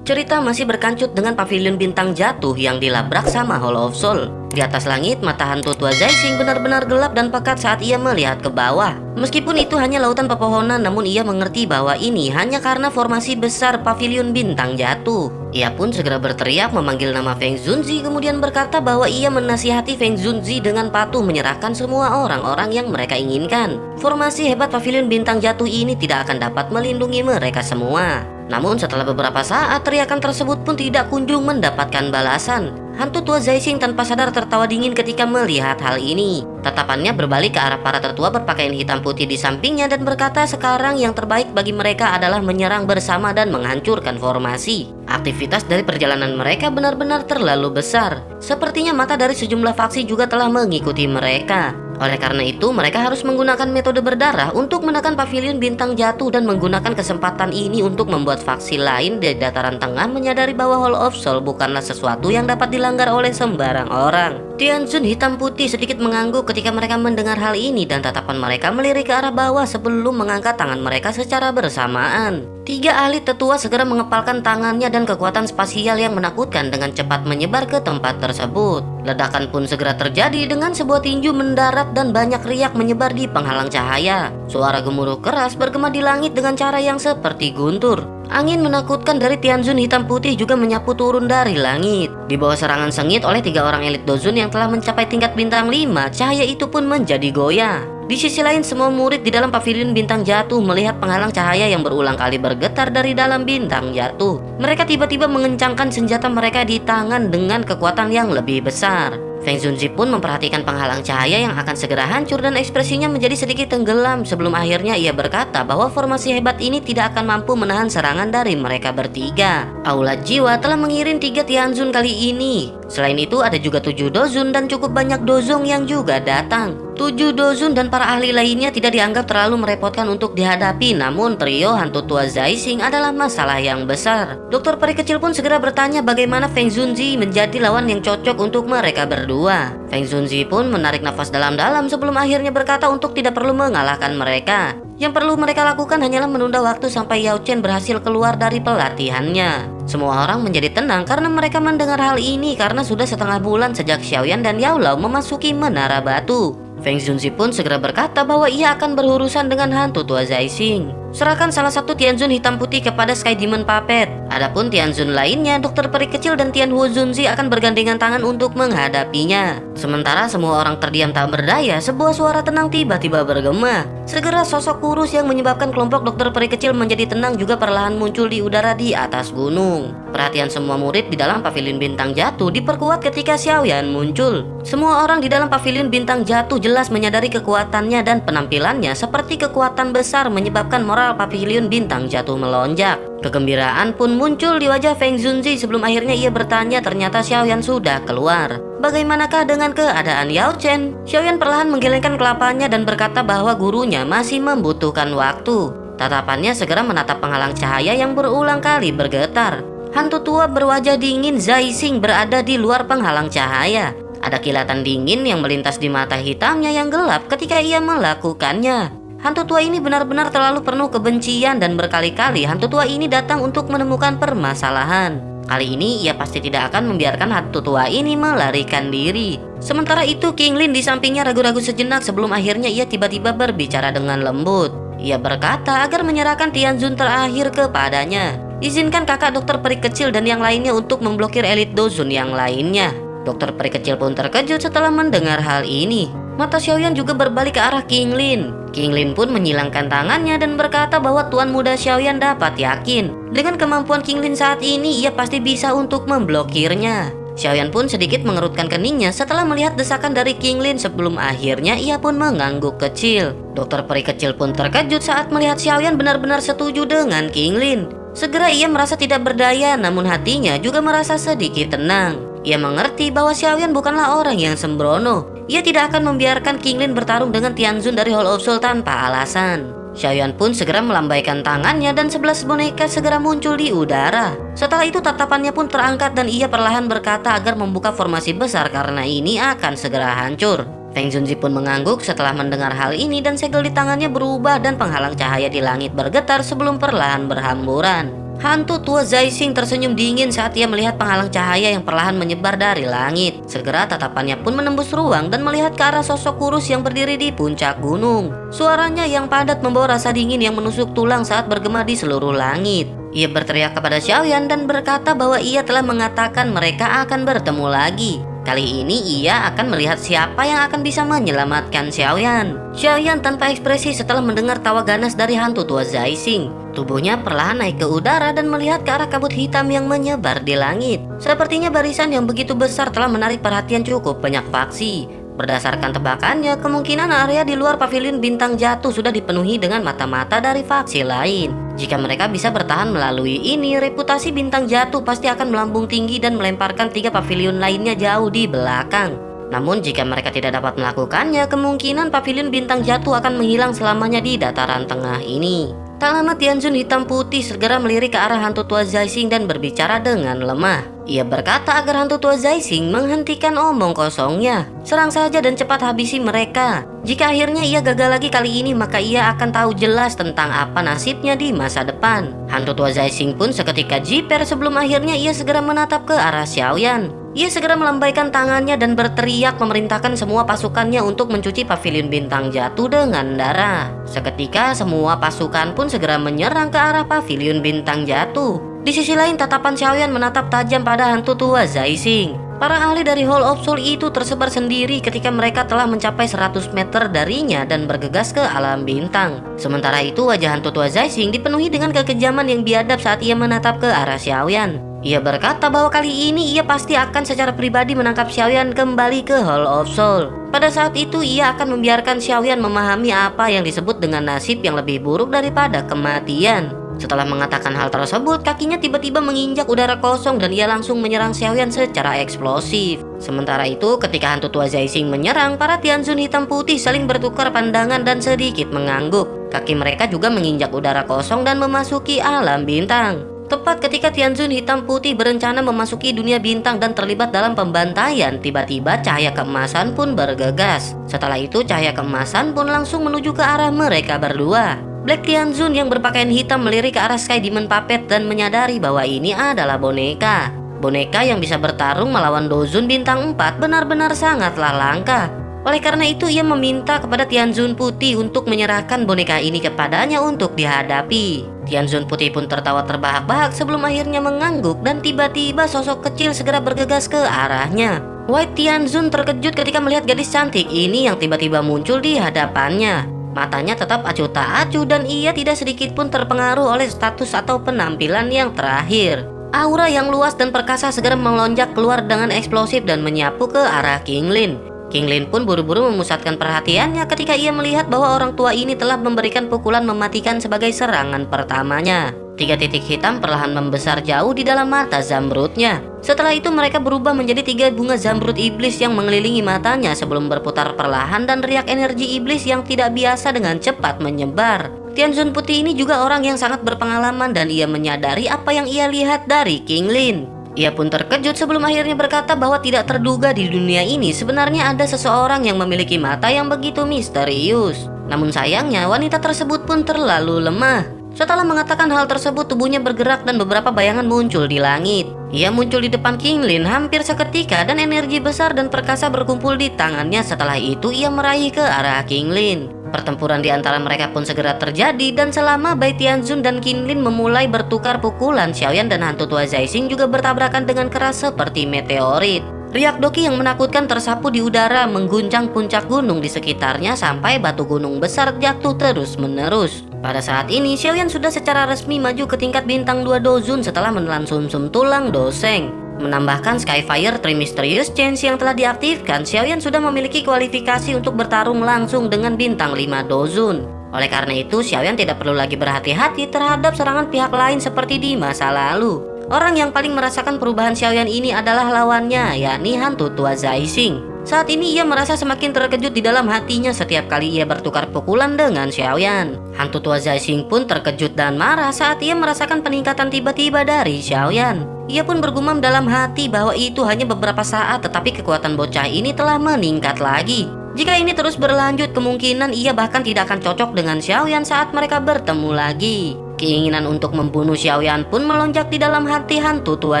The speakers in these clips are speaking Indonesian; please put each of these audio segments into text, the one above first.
Cerita masih berkancut dengan pavilion bintang jatuh yang dilabrak sama Hall of Soul. Di atas langit, mata hantu tua Zaising benar-benar gelap dan pekat saat ia melihat ke bawah. Meskipun itu hanya lautan pepohonan, namun ia mengerti bahwa ini hanya karena formasi besar pavilion bintang jatuh. Ia pun segera berteriak memanggil nama Feng Zunzi, kemudian berkata bahwa ia menasihati Feng Zunzi dengan patuh menyerahkan semua orang-orang yang mereka inginkan. Formasi hebat pavilion bintang jatuh ini tidak akan dapat melindungi mereka semua. Namun setelah beberapa saat, teriakan tersebut pun tidak kunjung mendapatkan balasan. Hantu tua Zaising tanpa sadar tertawa dingin ketika melihat hal ini. Tatapannya berbalik ke arah para tetua berpakaian hitam putih di sampingnya dan berkata sekarang yang terbaik bagi mereka adalah menyerang bersama dan menghancurkan formasi. Aktivitas dari perjalanan mereka benar-benar terlalu besar. Sepertinya mata dari sejumlah faksi juga telah mengikuti mereka. Oleh karena itu, mereka harus menggunakan metode berdarah untuk menekan pavilion bintang jatuh dan menggunakan kesempatan ini untuk membuat faksi lain di dataran tengah menyadari bahwa Hall of Soul bukanlah sesuatu yang dapat dilanggar oleh sembarang orang. Tianzun hitam putih sedikit mengangguk ketika mereka mendengar hal ini dan tatapan mereka melirik ke arah bawah sebelum mengangkat tangan mereka secara bersamaan. Tiga ahli tetua segera mengepalkan tangannya dan kekuatan spasial yang menakutkan dengan cepat menyebar ke tempat tersebut. Ledakan pun segera terjadi dengan sebuah tinju mendarat dan banyak riak menyebar di penghalang cahaya. Suara gemuruh keras bergema di langit dengan cara yang seperti guntur. Angin menakutkan dari Tianzun hitam putih juga menyapu turun dari langit. Di bawah serangan sengit oleh tiga orang elit Dozun yang telah mencapai tingkat bintang 5, cahaya itu pun menjadi goyah. Di sisi lain, semua murid di dalam pavilion bintang jatuh melihat penghalang cahaya yang berulang kali bergetar dari dalam bintang jatuh. Mereka tiba-tiba mengencangkan senjata mereka di tangan dengan kekuatan yang lebih besar. Feng Zunzi pun memperhatikan penghalang cahaya yang akan segera hancur dan ekspresinya menjadi sedikit tenggelam sebelum akhirnya ia berkata bahwa formasi hebat ini tidak akan mampu menahan serangan dari mereka bertiga. Aula jiwa telah mengirim 3 Tianzun kali ini. Selain itu ada juga 7 Dozun dan cukup banyak Dozong yang juga datang. 7 Dozun dan para ahli lainnya tidak dianggap terlalu merepotkan untuk dihadapi, namun trio hantu tua Zaising adalah masalah yang besar. Dokter peri kecil pun segera bertanya bagaimana Feng Zunzi menjadi lawan yang cocok untuk mereka berdua. Feng Zunzi pun menarik nafas dalam-dalam sebelum akhirnya berkata untuk tidak perlu mengalahkan mereka. Yang perlu mereka lakukan hanyalah menunda waktu sampai Yao Chen berhasil keluar dari pelatihannya. Semua orang menjadi tenang karena mereka mendengar hal ini karena sudah setengah bulan sejak Xiaoyan dan Yao Lao memasuki menara batu. Feng Zunzi pun segera berkata bahwa ia akan berurusan dengan hantu tua Zaising. Serahkan salah satu Tianzun hitam putih kepada Sky Demon Puppet. Adapun Tianzun lainnya, Dokter Peri Kecil dan Tian Huo Zunzi akan bergandengan tangan untuk menghadapinya. Sementara semua orang terdiam tak berdaya, sebuah suara tenang tiba-tiba bergema. Segera sosok kurus yang menyebabkan kelompok Dokter Peri Kecil menjadi tenang juga perlahan muncul di udara di atas gunung. Perhatian semua murid di dalam pavilion bintang jatuh diperkuat ketika Xiaoyan muncul. Semua orang di dalam pavilion bintang jatuh jelas menyadari kekuatannya dan penampilannya seperti kekuatan besar menyebabkan moral pavilion bintang jatuh melonjak. Kegembiraan pun muncul di wajah Feng Zunzi sebelum akhirnya ia bertanya ternyata Xiaoyan sudah keluar. Bagaimanakah dengan keadaan Yao Chen? Xiaoyan perlahan menggelengkan kelapanya dan berkata bahwa gurunya masih membutuhkan waktu. Tatapannya segera menatap penghalang cahaya yang berulang kali bergetar. Hantu tua berwajah dingin Zaising berada di luar penghalang cahaya. Ada kilatan dingin yang melintas di mata hitamnya yang gelap ketika ia melakukannya. Hantu tua ini benar-benar terlalu penuh kebencian dan berkali-kali hantu tua ini datang untuk menemukan permasalahan. Kali ini ia pasti tidak akan membiarkan hantu tua ini melarikan diri. Sementara itu King Lin di sampingnya ragu-ragu sejenak sebelum akhirnya ia tiba-tiba berbicara dengan lembut. Ia berkata agar menyerahkan Tianzun terakhir kepadanya. Izinkan kakak Dokter Peri Kecil dan yang lainnya untuk memblokir elit Dozun yang lainnya. Dokter Peri Kecil pun terkejut setelah mendengar hal ini. Mata Xiaoyan juga berbalik ke arah King Lin. King Lin pun menyilangkan tangannya dan berkata bahwa Tuan Muda Xiaoyan dapat yakin. Dengan kemampuan King Lin saat ini, ia pasti bisa untuk memblokirnya. Xiaoyan pun sedikit mengerutkan keningnya setelah melihat desakan dari King Lin sebelum akhirnya ia pun mengangguk kecil. Dokter Peri Kecil pun terkejut saat melihat Xiaoyan benar-benar setuju dengan King Lin. Segera ia merasa tidak berdaya, namun hatinya juga merasa sedikit tenang. Ia mengerti bahwa Xiaoyan bukanlah orang yang sembrono. Ia tidak akan membiarkan King Lin bertarung dengan Tianzun dari Hall of Soul tanpa alasan. Xiaoyan pun segera melambaikan tangannya dan 11 boneka segera muncul di udara. Setelah itu tatapannya pun terangkat dan ia perlahan berkata agar membuka formasi besar karena ini akan segera hancur. Feng Zunzi pun mengangguk setelah mendengar hal ini dan segel di tangannya berubah dan penghalang cahaya di langit bergetar sebelum perlahan berhamburan. Hantu tua Zaising tersenyum dingin saat ia melihat penghalang cahaya yang perlahan menyebar dari langit. Segera tatapannya pun menembus ruang dan melihat ke arah sosok kurus yang berdiri di puncak gunung. Suaranya yang padat membawa rasa dingin yang menusuk tulang saat bergema di seluruh langit. Ia berteriak kepada Xiaoyan dan berkata bahwa ia telah mengatakan mereka akan bertemu lagi. Kali ini ia akan melihat siapa yang akan bisa menyelamatkan Xiaoyan. Xiaoyan tanpa ekspresi setelah mendengar tawa ganas dari hantu tua Zaising. Tubuhnya perlahan naik ke udara dan melihat ke arah kabut hitam yang menyebar di langit. Sepertinya barisan yang begitu besar telah menarik perhatian cukup banyak faksi. Berdasarkan tebakannya, kemungkinan area di luar pavilion bintang jatuh sudah dipenuhi dengan mata-mata dari faksi lain. Jika mereka bisa bertahan melalui ini, reputasi bintang jatuh pasti akan melambung tinggi dan melemparkan 3 pavilion lainnya jauh di belakang. Namun jika mereka tidak dapat melakukannya, kemungkinan pavilion bintang jatuh akan menghilang selamanya di dataran tengah ini. Tak lama Tianzun hitam putih segera melirik ke arah hantu tua Zaising dan berbicara dengan lemah. Ia berkata agar hantu tua Zaising menghentikan omong kosongnya. Serang saja dan cepat habisi mereka. Jika akhirnya ia gagal lagi kali ini, maka ia akan tahu jelas tentang apa nasibnya di masa depan. Hantu tua Zaising pun seketika jiper sebelum akhirnya ia segera menatap ke arah Xiaoyan. Ia segera melambaikan tangannya dan berteriak memerintahkan semua pasukannya untuk mencuci pavilion bintang jatuh dengan darah. Seketika semua pasukan pun segera menyerang ke arah pavilion bintang jatuh. Di sisi lain tatapan Xiaoyan menatap tajam pada hantu tua Zaising. Para ahli dari Hall of Soul itu tersebar sendiri ketika mereka telah mencapai 100 meter darinya dan bergegas ke alam bintang. Sementara itu wajah hantu tua Zaising dipenuhi dengan kekejaman yang biadab saat ia menatap ke arah Xiaoyan. Ia berkata bahwa kali ini ia pasti akan secara pribadi menangkap Xiaoyan kembali ke Hall of Soul. Pada saat itu ia akan membiarkan Xiaoyan memahami apa yang disebut dengan nasib yang lebih buruk daripada kematian. Setelah mengatakan hal tersebut, kakinya tiba-tiba menginjak udara kosong dan ia langsung menyerang Xiaoyan secara eksplosif. Sementara itu, ketika hantu tua Zaising menyerang, para Tianzun hitam putih saling bertukar pandangan dan sedikit mengangguk. Kaki mereka juga menginjak udara kosong dan memasuki alam bintang. Tepat ketika Tianzun hitam putih berencana memasuki dunia bintang dan terlibat dalam pembantaian, tiba-tiba cahaya keemasan pun bergegas. Setelah itu cahaya keemasan pun langsung menuju ke arah mereka berdua. Black Tianzun yang berpakaian hitam melirik ke arah Sky Demon Puppet dan menyadari bahwa ini adalah boneka. Boneka yang bisa bertarung melawan Dozun bintang 4 benar-benar sangatlah langka. Oleh karena itu ia meminta kepada Tianzun putih untuk menyerahkan boneka ini kepadanya untuk dihadapi. Tianzun putih pun tertawa terbahak-bahak sebelum akhirnya mengangguk dan tiba-tiba sosok kecil segera bergegas ke arahnya. White Tianzun terkejut ketika melihat gadis cantik ini yang tiba-tiba muncul di hadapannya. Matanya tetap acuh tak acuh dan ia tidak sedikit pun terpengaruh oleh status atau penampilan yang terakhir. Aura yang luas dan perkasa segera melonjak keluar dengan eksplosif dan menyapu ke arah King Lin. King Lin pun buru-buru memusatkan perhatiannya ketika ia melihat bahwa orang tua ini telah memberikan pukulan mematikan sebagai serangan pertamanya. 3 titik hitam perlahan membesar jauh di dalam mata zamrudnya. Setelah itu mereka berubah menjadi 3 bunga zamrud iblis yang mengelilingi matanya sebelum berputar perlahan dan riak energi iblis yang tidak biasa dengan cepat menyebar. Tianzun putih ini juga orang yang sangat berpengalaman dan ia menyadari apa yang ia lihat dari King Lin. Ia pun terkejut sebelum akhirnya berkata bahwa tidak terduga di dunia ini sebenarnya ada seseorang yang memiliki mata yang begitu misterius. Namun sayangnya wanita tersebut pun terlalu lemah. Setelah mengatakan hal tersebut, tubuhnya bergerak dan beberapa bayangan muncul di langit. Ia muncul di depan King Lin hampir seketika dan energi besar dan perkasa berkumpul di tangannya. Setelah itu ia meraih ke arah King Lin. Pertempuran di antara mereka pun segera terjadi dan selama Bai Tianzun dan King Lin memulai bertukar pukulan, Xiaoyan dan hantu tua Zaising juga bertabrakan dengan keras seperti meteorit. Riak doki yang menakutkan tersapu di udara mengguncang puncak gunung di sekitarnya sampai batu gunung besar jatuh terus-menerus. Pada saat ini, Xiaoyan sudah secara resmi maju ke tingkat bintang 2 Dozun setelah menelan sumsum tulang Doseng. Menambahkan Skyfire Three Mysterious Change yang telah diaktifkan, Xiaoyan sudah memiliki kualifikasi untuk bertarung langsung dengan bintang 5 Dozun. Oleh karena itu, Xiaoyan tidak perlu lagi berhati-hati terhadap serangan pihak lain seperti di masa lalu. Orang yang paling merasakan perubahan Xiaoyan ini adalah lawannya, yakni hantu tua Zaising. Saat ini ia merasa semakin terkejut di dalam hatinya setiap kali ia bertukar pukulan dengan Xiaoyan. Hantu tua Zaising pun terkejut dan marah saat ia merasakan peningkatan tiba-tiba dari Xiaoyan. Ia pun bergumam dalam hati bahwa itu hanya beberapa saat, tetapi kekuatan bocah ini telah meningkat lagi. Jika ini terus berlanjut, kemungkinan ia bahkan tidak akan cocok dengan Xiaoyan saat mereka bertemu lagi. Keinginan untuk membunuh Xiaoyan pun melonjak di dalam hati hantu tua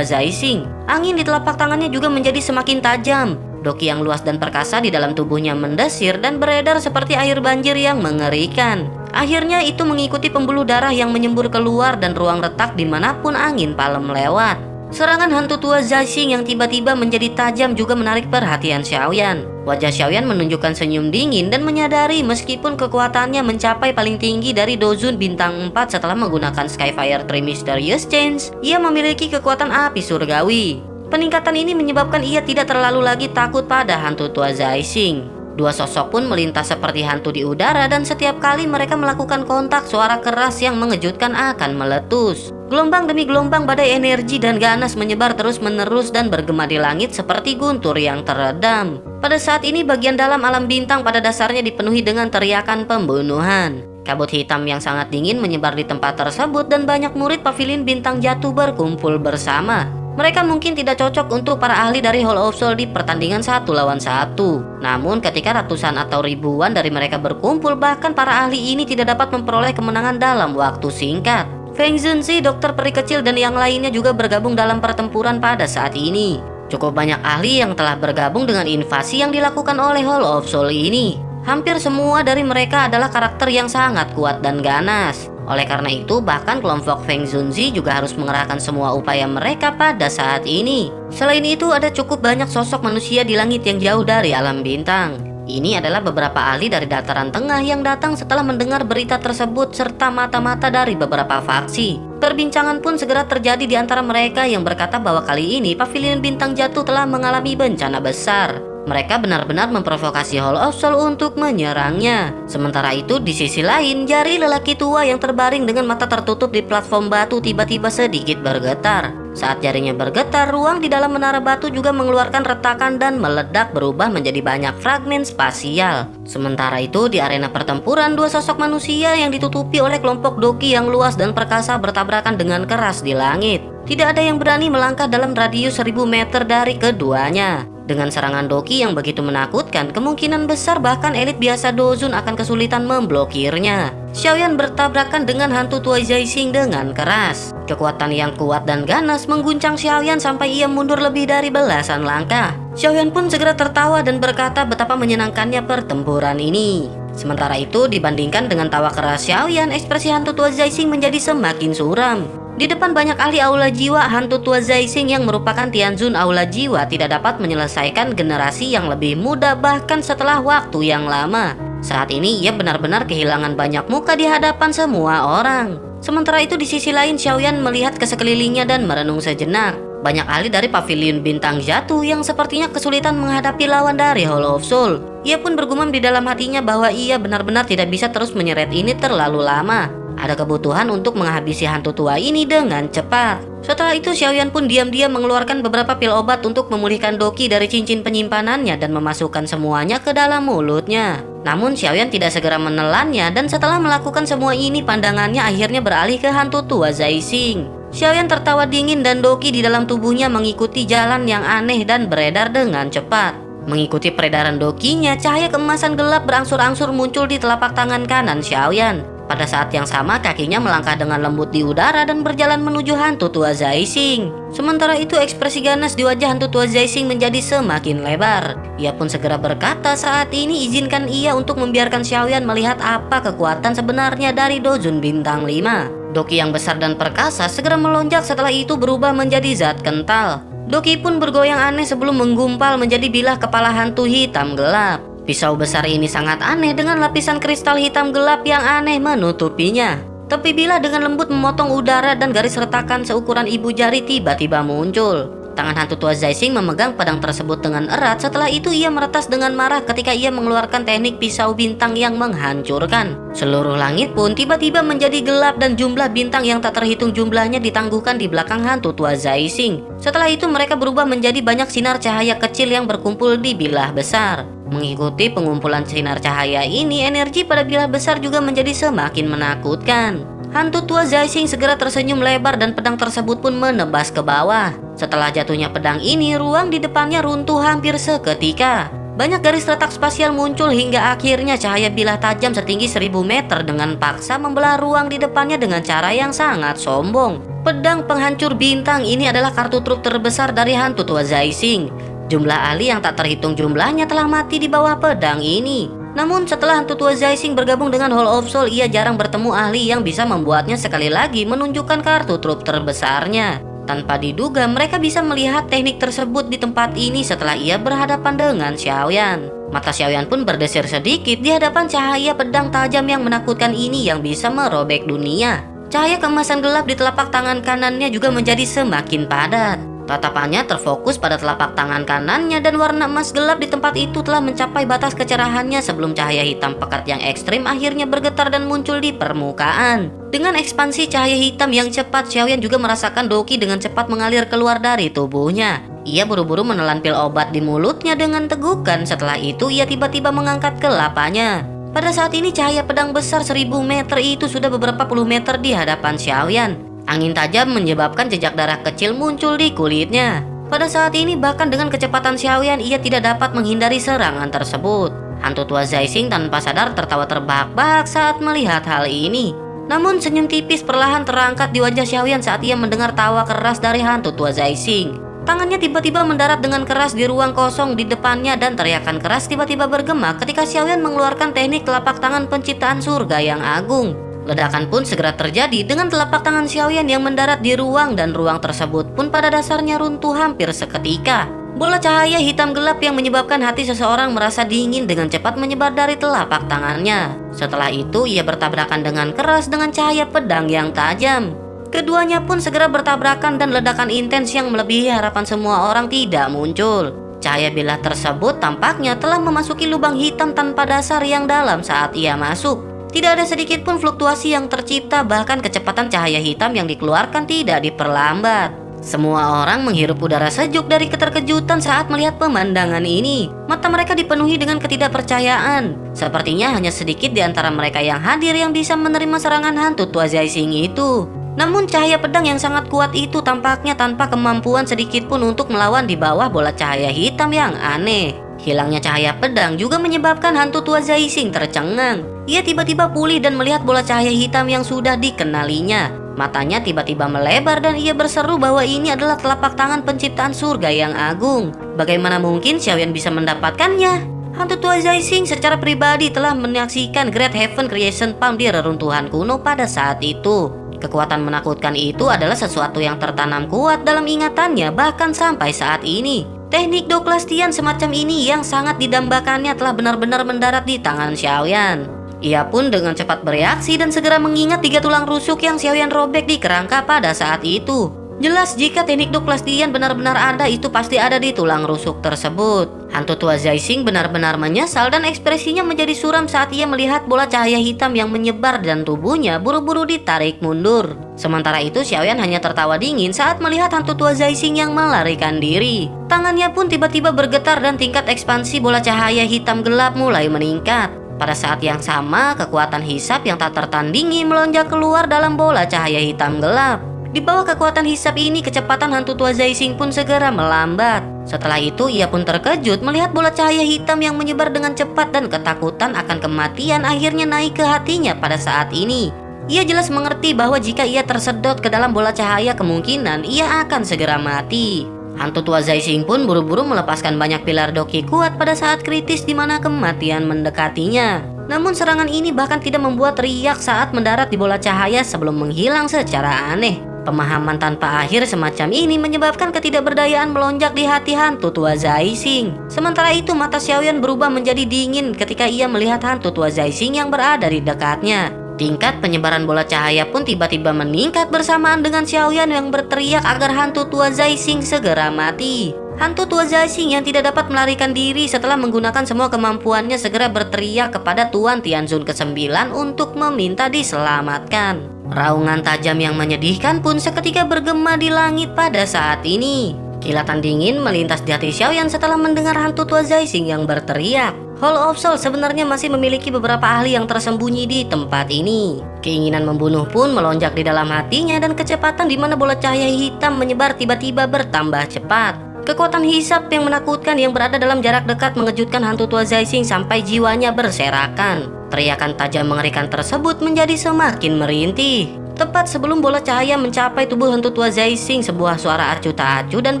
Zaixing. Angin di telapak tangannya juga menjadi semakin tajam. Doki yang luas dan perkasa di dalam tubuhnya mendesir dan beredar seperti air banjir yang mengerikan. Akhirnya itu mengikuti pembuluh darah yang menyembur keluar dan ruang retak dimanapun angin palem lewat. Serangan hantu tua Zaixing yang tiba-tiba menjadi tajam juga menarik perhatian Xiaoyan. Wajah Xiaoyan menunjukkan senyum dingin dan menyadari meskipun kekuatannya mencapai paling tinggi dari Dozun bintang 4 setelah menggunakan Skyfire 3 Mysterious Change, ia memiliki kekuatan api surgawi. Peningkatan ini menyebabkan ia tidak terlalu lagi takut pada hantu tua Zaixing. Dua sosok pun melintas seperti hantu di udara dan setiap kali mereka melakukan kontak, suara keras yang mengejutkan akan meletus. Gelombang demi gelombang badai energi dan ganas menyebar terus-menerus dan bergema di langit seperti guntur yang teredam. Pada saat ini bagian dalam alam bintang pada dasarnya dipenuhi dengan teriakan pembunuhan. Kabut hitam yang sangat dingin menyebar di tempat tersebut dan banyak murid pavilion bintang jatuh berkumpul bersama. Mereka mungkin tidak cocok untuk para ahli dari Hall of Soul di pertandingan 1 lawan 1. Namun ketika ratusan atau ribuan dari mereka berkumpul, bahkan para ahli ini tidak dapat memperoleh kemenangan dalam waktu singkat. Feng Zhenzi, dokter peri kecil dan yang lainnya juga bergabung dalam pertempuran pada saat ini. Cukup banyak ahli yang telah bergabung dengan invasi yang dilakukan oleh Hall of Soul ini. Hampir semua dari mereka adalah karakter yang sangat kuat dan ganas. Oleh karena itu, bahkan kelompok Feng Zhenzi juga harus mengerahkan semua upaya mereka pada saat ini. Selain itu, ada cukup banyak sosok manusia di langit yang jauh dari alam bintang. Ini adalah beberapa ahli dari dataran tengah yang datang setelah mendengar berita tersebut serta mata-mata dari beberapa faksi. Perbincangan pun segera terjadi di antara mereka yang berkata bahwa kali ini pavilion bintang jatuh telah mengalami bencana besar. Mereka benar-benar memprovokasi Hall of Soul untuk menyerangnya. Sementara itu, di sisi lain, jari lelaki tua yang terbaring dengan mata tertutup di platform batu tiba-tiba sedikit bergetar. Saat jarinya bergetar, ruang di dalam menara batu juga mengeluarkan retakan dan meledak berubah menjadi banyak fragmen spasial. Sementara itu, di arena pertempuran, dua sosok manusia yang ditutupi oleh kelompok Doki yang luas dan perkasa bertabrakan dengan keras di langit. Tidak ada yang berani melangkah dalam radius 1000 meter dari keduanya. Dengan serangan Doki yang begitu menakutkan, kemungkinan besar bahkan elit biasa Dozun akan kesulitan memblokirnya. Xiaoyan bertabrakan dengan hantu tua Zaixing dengan keras. Kekuatan yang kuat dan ganas mengguncang Xiaoyan sampai ia mundur lebih dari belasan langkah. Xiaoyan pun segera tertawa dan berkata betapa menyenangkannya pertempuran ini. Sementara itu, dibandingkan dengan tawa keras Xiaoyan, ekspresi hantu tua Zaixing menjadi semakin suram. Di depan banyak ahli aula jiwa, hantu tua Zaixing yang merupakan Tianzun aula jiwa tidak dapat menyelesaikan generasi yang lebih muda bahkan setelah waktu yang lama. Saat ini ia benar-benar kehilangan banyak muka di hadapan semua orang. Sementara itu di sisi lain, Xiaoyan melihat ke sekelilingnya dan merenung sejenak. Banyak ahli dari pavilion bintang jatuh yang sepertinya kesulitan menghadapi lawan dari Hall of Soul. Ia pun bergumam di dalam hatinya bahwa ia benar-benar tidak bisa terus menyeret ini terlalu lama. Ada kebutuhan untuk menghabisi hantu tua ini dengan cepat. Setelah itu, Xiaoyan pun diam-diam mengeluarkan beberapa pil obat untuk memulihkan Doki dari cincin penyimpanannya dan memasukkan semuanya ke dalam mulutnya. Namun Xiaoyan tidak segera menelannya dan setelah melakukan semua ini, pandangannya akhirnya beralih ke hantu tua Zaixing. Xiaoyan tertawa dingin dan Doki di dalam tubuhnya mengikuti jalan yang aneh dan beredar dengan cepat. Mengikuti peredaran Dokinya, cahaya keemasan gelap berangsur-angsur muncul di telapak tangan kanan Xiaoyan. Pada saat yang sama, kakinya melangkah dengan lembut di udara dan berjalan menuju hantu tua Zaixing. Sementara itu, ekspresi ganas di wajah hantu tua Zaixing menjadi semakin lebar. Ia pun segera berkata, saat ini izinkan ia untuk membiarkan Xiaoyan melihat apa kekuatan sebenarnya dari Dozun bintang 5. Doki yang besar dan perkasa segera melonjak, setelah itu berubah menjadi zat kental. Doki pun bergoyang aneh sebelum menggumpal menjadi bilah kepala hantu hitam gelap. Pisau besar ini sangat aneh dengan lapisan kristal hitam gelap yang aneh menutupinya. Tepi bilah dengan lembut memotong udara dan garis retakan seukuran ibu jari tiba-tiba muncul. Tangan hantu tua Zaixing memegang pedang tersebut dengan erat. Setelah itu ia meretas dengan marah ketika ia mengeluarkan teknik pisau bintang yang menghancurkan. Seluruh langit pun tiba-tiba menjadi gelap dan jumlah bintang yang tak terhitung jumlahnya ditangguhkan di belakang hantu tua Zaixing. Setelah itu mereka berubah menjadi banyak sinar cahaya kecil yang berkumpul di bilah besar. Mengikuti pengumpulan sinar cahaya ini, energi pada bilah besar juga menjadi semakin menakutkan. Hantu tua Zaixing segera tersenyum lebar dan pedang tersebut pun menebas ke bawah. Setelah jatuhnya pedang ini, ruang di depannya runtuh hampir seketika. Banyak garis retak spasial muncul hingga akhirnya cahaya bilah tajam setinggi 1000 meter dengan paksa membelah ruang di depannya dengan cara yang sangat sombong. Pedang penghancur bintang ini adalah kartu truf terbesar dari hantu tua Zaising. Jumlah ahli yang tak terhitung jumlahnya telah mati di bawah pedang ini. Namun setelah hantu tua Zaising bergabung dengan Hall of Soul, ia jarang bertemu ahli yang bisa membuatnya sekali lagi menunjukkan kartu truf terbesarnya. Tanpa diduga mereka bisa melihat teknik tersebut di tempat ini setelah ia berhadapan dengan Xiaoyan. Mata Xiaoyan pun berdesir sedikit di hadapan cahaya pedang tajam yang menakutkan ini yang bisa merobek dunia. Cahaya keemasan gelap di telapak tangan kanannya juga menjadi semakin padat. Tatapannya terfokus pada telapak tangan kanannya dan warna emas gelap di tempat itu telah mencapai batas kecerahannya sebelum cahaya hitam pekat yang ekstrim akhirnya bergetar dan muncul di permukaan. Dengan ekspansi cahaya hitam yang cepat, Xiaoyan juga merasakan Doqi dengan cepat mengalir keluar dari tubuhnya. Ia buru-buru menelan pil obat di mulutnya dengan tegukan. Setelah itu ia tiba-tiba mengangkat kelapanya. Pada saat ini cahaya pedang besar 1000 meter itu sudah beberapa puluh meter di hadapan Xiaoyan. Angin tajam menyebabkan jejak darah kecil muncul di kulitnya. Pada saat ini bahkan dengan kecepatan Xiaoyan ia tidak dapat menghindari serangan tersebut. Hantu tua Zaising tanpa sadar tertawa terbahak-bahak saat melihat hal ini. Namun senyum tipis perlahan terangkat di wajah Xiaoyan saat ia mendengar tawa keras dari hantu tua Zaising. Tangannya tiba-tiba mendarat dengan keras di ruang kosong di depannya dan teriakan keras tiba-tiba bergema ketika Xiaoyan mengeluarkan teknik telapak tangan penciptaan surga yang agung. Ledakan pun segera terjadi dengan telapak tangan Xiaoyan yang mendarat di ruang dan ruang tersebut pun pada dasarnya runtuh hampir seketika. Bola cahaya hitam gelap yang menyebabkan hati seseorang merasa dingin dengan cepat menyebar dari telapak tangannya. Setelah itu ia bertabrakan dengan keras dengan cahaya pedang yang tajam. Keduanya pun segera bertabrakan dan ledakan intens yang melebihi harapan semua orang tidak muncul. Cahaya bilah tersebut tampaknya telah memasuki lubang hitam tanpa dasar yang dalam saat ia masuk. Tidak ada sedikit pun fluktuasi yang tercipta, bahkan kecepatan cahaya hitam yang dikeluarkan tidak diperlambat. Semua orang menghirup udara sejuk dari keterkejutan saat melihat pemandangan ini. Mata mereka dipenuhi dengan ketidakpercayaan. Sepertinya hanya sedikit di antara mereka yang hadir yang bisa menerima serangan hantu tua Zaising itu. Namun cahaya pedang yang sangat kuat itu tampaknya tanpa kemampuan sedikit pun untuk melawan di bawah bola cahaya hitam yang aneh. Hilangnya cahaya pedang juga menyebabkan hantu tua Zaising tercengang. Ia tiba-tiba pulih dan melihat bola cahaya hitam yang sudah dikenalinya. Matanya tiba-tiba melebar dan ia berseru bahwa ini adalah telapak tangan penciptaan surga yang agung. Bagaimana mungkin Xiaoyan bisa mendapatkannya? Hantu tua Zaising secara pribadi telah menyaksikan Great Heaven Creation Palm di reruntuhan kuno pada saat itu. Kekuatan menakutkan itu adalah sesuatu yang tertanam kuat dalam ingatannya bahkan sampai saat ini. Teknik Douklastian semacam ini yang sangat didambakannya telah benar-benar mendarat di tangan Xiaoyan. Ia pun dengan cepat bereaksi dan segera mengingat 3 tulang rusuk yang Xiaoyan robek di kerangka pada saat itu. Jelas jika teknik Douklastian benar-benar ada, itu pasti ada di tulang rusuk tersebut. Hantu tua Zaising benar-benar menyesal dan ekspresinya menjadi suram saat ia melihat bola cahaya hitam yang menyebar dan tubuhnya buru-buru ditarik mundur. Sementara itu Xiaoyan hanya tertawa dingin saat melihat hantu tua Zaising yang melarikan diri. Tangannya pun tiba-tiba bergetar dan tingkat ekspansi bola cahaya hitam gelap mulai meningkat. Pada saat yang sama, kekuatan hisap yang tak tertandingi melonjak keluar dalam bola cahaya hitam gelap. Di bawah kekuatan hisap ini, kecepatan hantu tua Zaising pun segera melambat. Setelah itu, ia pun terkejut melihat bola cahaya hitam yang menyebar dengan cepat dan ketakutan akan kematian akhirnya naik ke hatinya pada saat ini. Ia jelas mengerti bahwa jika ia tersedot ke dalam bola cahaya, kemungkinan ia akan segera mati. Hantu tua Zaising pun buru-buru melepaskan banyak pilar Doqi kuat pada saat kritis di mana kematian mendekatinya. Namun serangan ini bahkan tidak membuat riak saat mendarat di bola cahaya sebelum menghilang secara aneh. Pemahaman tanpa akhir semacam ini menyebabkan ketidakberdayaan melonjak di hati hantu tua Zaising. Sementara itu mata Xiaoyan berubah menjadi dingin ketika ia melihat hantu tua Zaising yang berada di dekatnya. Tingkat penyebaran bola cahaya pun tiba-tiba meningkat bersamaan dengan Xiaoyan yang berteriak agar hantu tua Zaising segera mati. Hantu tua Zaising yang tidak dapat melarikan diri setelah menggunakan semua kemampuannya segera berteriak kepada Tuan Tianzun ke-9 untuk meminta diselamatkan. Raungan tajam yang menyedihkan pun seketika bergema di langit pada saat ini. Kilatan dingin melintas di hati Xiaoyan setelah mendengar hantu tua Zaising yang berteriak. Hall of Soul sebenarnya masih memiliki beberapa ahli yang tersembunyi di tempat ini. Keinginan membunuh pun melonjak di dalam hatinya dan kecepatan di mana bola cahaya hitam menyebar tiba-tiba bertambah cepat. Kekuatan hisap yang menakutkan yang berada dalam jarak dekat mengejutkan hantu tua Zaising sampai jiwanya berserakan. Teriakan tajam mengerikan tersebut menjadi semakin merintih. Tepat sebelum bola cahaya mencapai tubuh hantu tua Zaising, sebuah suara acuh tak acuh dan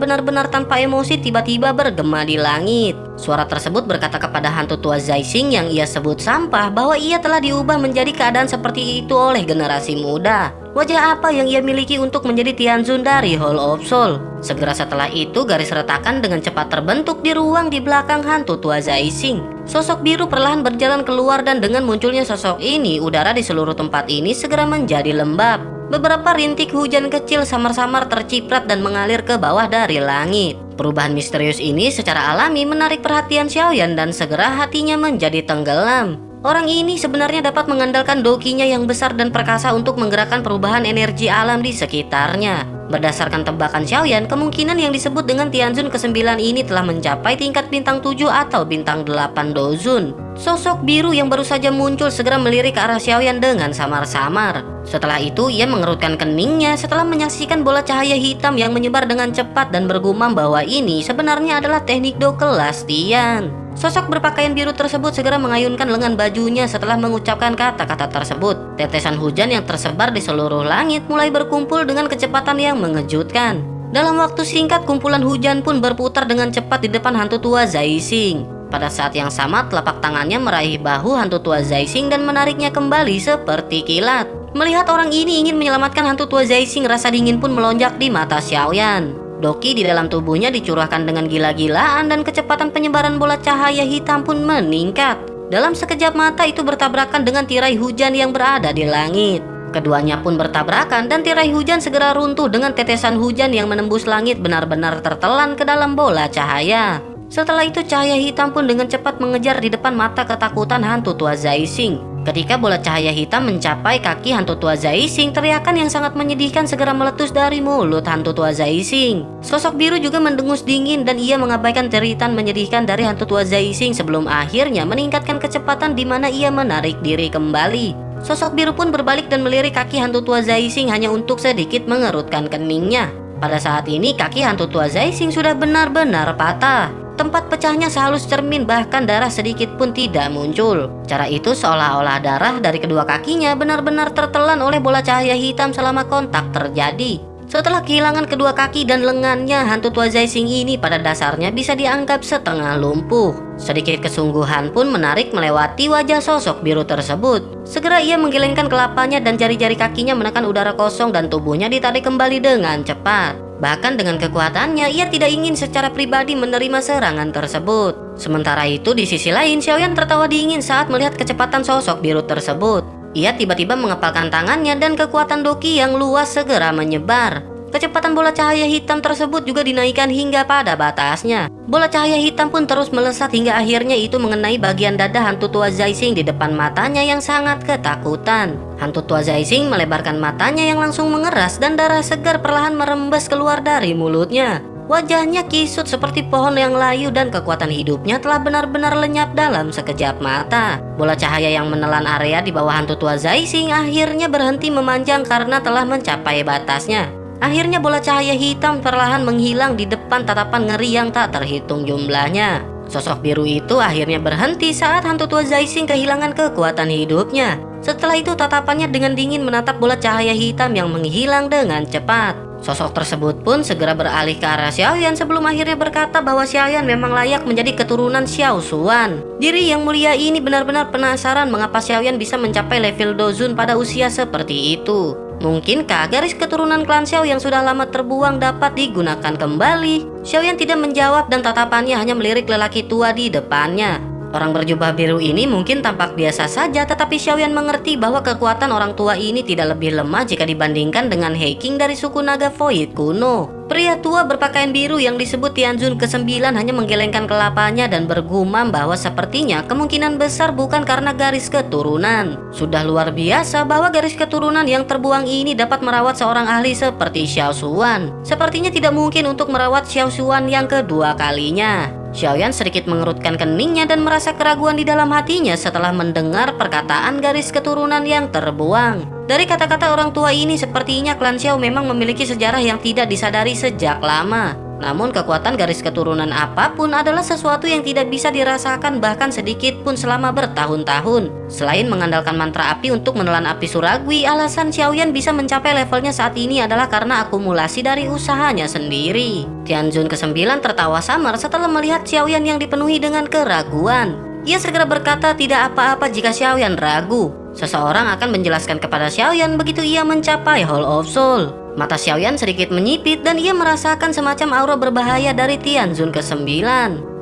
benar-benar tanpa emosi tiba-tiba bergema di langit. Suara tersebut berkata kepada hantu tua Zaising yang ia sebut sampah bahwa ia telah diubah menjadi keadaan seperti itu oleh generasi muda. Wajah apa yang ia miliki untuk menjadi Tianzun dari Hall of Soul? Segera setelah itu garis retakan dengan cepat terbentuk di ruang di belakang hantu tua Zaising. Sosok biru perlahan berjalan keluar dan dengan munculnya sosok ini, udara di seluruh tempat ini segera menjadi lembab. Beberapa rintik hujan kecil samar-samar terciprat dan mengalir ke bawah dari langit. Perubahan misterius ini secara alami menarik perhatian Xiaoyan dan segera hatinya menjadi tenggelam. Orang ini sebenarnya dapat mengandalkan dokinya yang besar dan perkasa untuk menggerakkan perubahan energi alam di sekitarnya. Berdasarkan tebakan Xiaoyan, kemungkinan yang disebut dengan Tianzun ke-9 ini telah mencapai tingkat bintang 7 atau bintang 8 dozun. Sosok biru yang baru saja muncul segera melirik ke arah Xiaoyan dengan samar-samar. Setelah itu, ia mengerutkan keningnya setelah menyaksikan bola cahaya hitam yang menyebar dengan cepat dan bergumam bahwa ini sebenarnya adalah teknik do kelas Tian. Sosok berpakaian biru tersebut segera mengayunkan lengan bajunya setelah mengucapkan kata-kata tersebut. Tetesan hujan yang tersebar di seluruh langit mulai berkumpul dengan kecepatan yang mengejutkan. Dalam waktu singkat, kumpulan hujan pun berputar dengan cepat di depan hantu tua Zaising. Pada saat yang sama, telapak tangannya meraih bahu hantu tua Zaising dan menariknya kembali seperti kilat. Melihat orang ini ingin menyelamatkan hantu tua Zaising, rasa dingin pun melonjak di mata Xiaoyan. Doki di dalam tubuhnya dicurahkan dengan gila-gilaan dan kecepatan penyebaran bola cahaya hitam pun meningkat. Dalam sekejap mata itu bertabrakan dengan tirai hujan yang berada di langit. Keduanya pun bertabrakan dan tirai hujan segera runtuh dengan tetesan hujan yang menembus langit benar-benar tertelan ke dalam bola cahaya. Setelah itu cahaya hitam pun dengan cepat mengejar di depan mata ketakutan hantu tua Zaising. Ketika bola cahaya hitam mencapai kaki hantu tua Zaising, teriakan yang sangat menyedihkan segera meletus dari mulut hantu tua Zaising. Sosok biru juga mendengus dingin dan ia mengabaikan jeritan menyedihkan dari hantu tua Zaising sebelum akhirnya meningkatkan kecepatan di mana ia menarik diri kembali. Sosok biru pun berbalik dan melirik kaki hantu tua Zaising hanya untuk sedikit mengerutkan keningnya. Pada saat ini kaki hantu tua Zaising sudah benar-benar patah. Tempat pecahnya sehalus cermin, bahkan darah sedikit pun tidak muncul. Cara itu seolah-olah darah dari kedua kakinya benar-benar tertelan oleh bola cahaya hitam selama kontak terjadi. Setelah kehilangan kedua kaki dan lengannya, hantu tua Zaising ini pada dasarnya bisa dianggap setengah lumpuh. Sedikit kesungguhan pun menarik melewati wajah sosok biru tersebut. Segera ia menggelengkan kelapanya dan jari-jari kakinya menekan udara kosong dan tubuhnya ditarik kembali dengan cepat. Bahkan dengan kekuatannya, ia tidak ingin secara pribadi menerima serangan tersebut. Sementara itu di sisi lain, Xiaoyan tertawa dingin saat melihat kecepatan sosok biru tersebut. Ia tiba-tiba mengepalkan tangannya dan kekuatan doki yang luas segera menyebar. Kecepatan bola cahaya hitam tersebut juga dinaikkan hingga pada batasnya. Bola cahaya hitam pun terus melesat hingga akhirnya itu mengenai bagian dada hantu tua Zaising di depan matanya yang sangat ketakutan. Hantu tua Zaising melebarkan matanya yang langsung mengeras dan darah segar perlahan merembes keluar dari mulutnya. Wajahnya kisut seperti pohon yang layu dan kekuatan hidupnya telah benar-benar lenyap dalam sekejap mata. Bola cahaya yang menelan area di bawah hantu tua Zaising akhirnya berhenti memanjang karena telah mencapai batasnya. Akhirnya bola cahaya hitam perlahan menghilang di depan tatapan ngeri yang tak terhitung jumlahnya. Sosok biru itu akhirnya berhenti saat hantu tua Zaising kehilangan kekuatan hidupnya. Setelah itu tatapannya dengan dingin menatap bola cahaya hitam yang menghilang dengan cepat. Sosok tersebut pun segera beralih ke arah Xiaoyan sebelum akhirnya berkata bahwa Xiaoyan memang layak menjadi keturunan Xiao Xuan. Diri yang mulia ini benar-benar penasaran mengapa Xiaoyan bisa mencapai level dozun pada usia seperti itu. Mungkinkah garis keturunan klan Xiao yang sudah lama terbuang dapat digunakan kembali? Xiaoyan tidak menjawab dan tatapannya hanya melirik lelaki tua di depannya. Orang berjubah biru ini mungkin tampak biasa saja, tetapi Xiaoyan mengerti bahwa kekuatan orang tua ini tidak lebih lemah jika dibandingkan dengan He King dari suku naga Void kuno. Pria tua berpakaian biru yang disebut Tianzun ke-9 hanya menggelengkan kelapanya dan bergumam bahwa sepertinya kemungkinan besar bukan karena garis keturunan. Sudah luar biasa bahwa garis keturunan yang terbuang ini dapat merawat seorang ahli seperti Xiao Xuan. Sepertinya tidak mungkin untuk merawat Xiao Xuan yang kedua kalinya. Xiaoyan sedikit mengerutkan keningnya dan merasa keraguan di dalam hatinya setelah mendengar perkataan garis keturunan yang terbuang. Dari kata-kata orang tua ini, sepertinya klan Xiao memang memiliki sejarah yang tidak disadari sejak lama. Namun kekuatan garis keturunan apapun adalah sesuatu yang tidak bisa dirasakan bahkan sedikit pun selama bertahun-tahun. Selain mengandalkan mantra api untuk menelan api suragwi, alasan Xiaoyan bisa mencapai levelnya saat ini adalah karena akumulasi dari usahanya sendiri. Tianjun ke-9 tertawa samar setelah melihat Xiaoyan yang dipenuhi dengan keraguan. Ia segera berkata tidak apa-apa jika Xiaoyan ragu. Seseorang akan menjelaskan kepada Xiaoyan begitu ia mencapai Hall of Soul. Mata Xiaoyan sedikit menyipit dan ia merasakan semacam aura berbahaya dari Tianjun ke-9.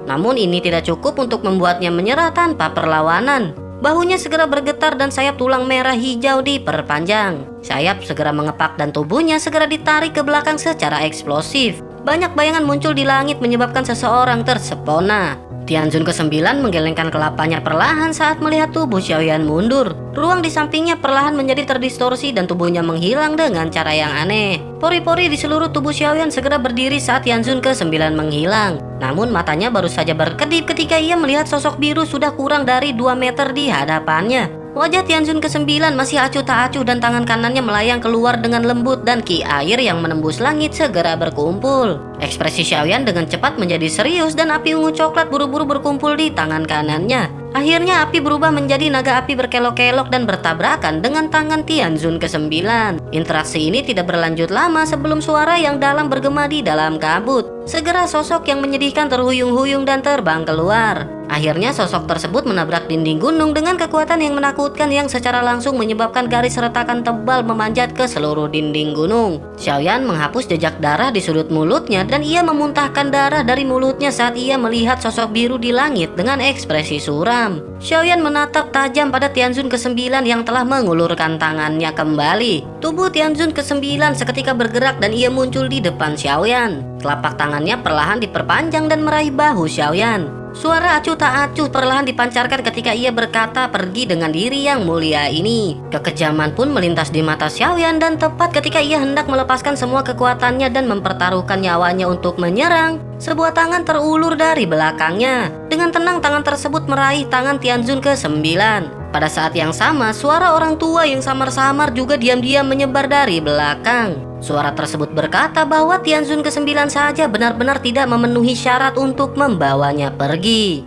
Namun ini tidak cukup untuk membuatnya menyerah tanpa perlawanan. Bahunya segera bergetar dan sayap tulang merah hijau diperpanjang. Sayap segera mengepak dan tubuhnya segera ditarik ke belakang secara eksplosif. Banyak bayangan muncul di langit menyebabkan seseorang tersepona. Tianjun ke-9 menggelengkan kelapanya perlahan saat melihat tubuh Xiaoyan mundur. Ruang di sampingnya perlahan menjadi terdistorsi dan tubuhnya menghilang dengan cara yang aneh. Pori-pori di seluruh tubuh Xiaoyan segera berdiri saat Tianjun ke-9 menghilang. Namun matanya baru saja berkedip ketika ia melihat sosok biru sudah kurang dari 2 meter di hadapannya. Wajah Tianjun ke-9 masih acuh tak acuh dan tangan kanannya melayang keluar dengan lembut dan ki air yang menembus langit segera berkumpul. Ekspresi Xiaoyan dengan cepat menjadi serius dan api ungu coklat buru-buru berkumpul di tangan kanannya. Akhirnya api berubah menjadi naga api berkelok-kelok dan bertabrakan dengan tangan Tianjun ke-9. Interaksi ini tidak berlanjut lama sebelum suara yang dalam bergema di dalam kabut. Segera sosok yang menyedihkan terhuyung-huyung dan terbang keluar. Akhirnya sosok tersebut menabrak dinding gunung dengan kekuatan yang menakutkan yang secara langsung menyebabkan garis retakan tebal memanjat ke seluruh dinding gunung. Xiaoyan menghapus jejak darah di sudut mulutnya dan ia memuntahkan darah dari mulutnya saat ia melihat sosok biru di langit dengan ekspresi suram. Xiaoyan menatap tajam pada Tianjun ke-9 yang telah mengulurkan tangannya kembali. Tubuh Tianjun ke-9 seketika bergerak dan ia muncul di depan Xiaoyan. Telapak tangannya perlahan diperpanjang dan meraih bahu Xiaoyan. Suara acuh tak acuh perlahan dipancarkan ketika ia berkata pergi dengan diri yang mulia ini. Kekejaman pun melintas di mata Xiaoyan dan tepat ketika ia hendak melepaskan semua kekuatannya dan mempertaruhkan nyawanya untuk menyerang, sebuah tangan terulur dari belakangnya. Dengan tenang tangan tersebut meraih tangan Tianjun ke-9. Pada saat yang sama, suara orang tua yang samar-samar juga diam-diam menyebar dari belakang. Suara tersebut berkata bahwa Tianjun ke-9 saja benar-benar tidak memenuhi syarat untuk membawanya pergi.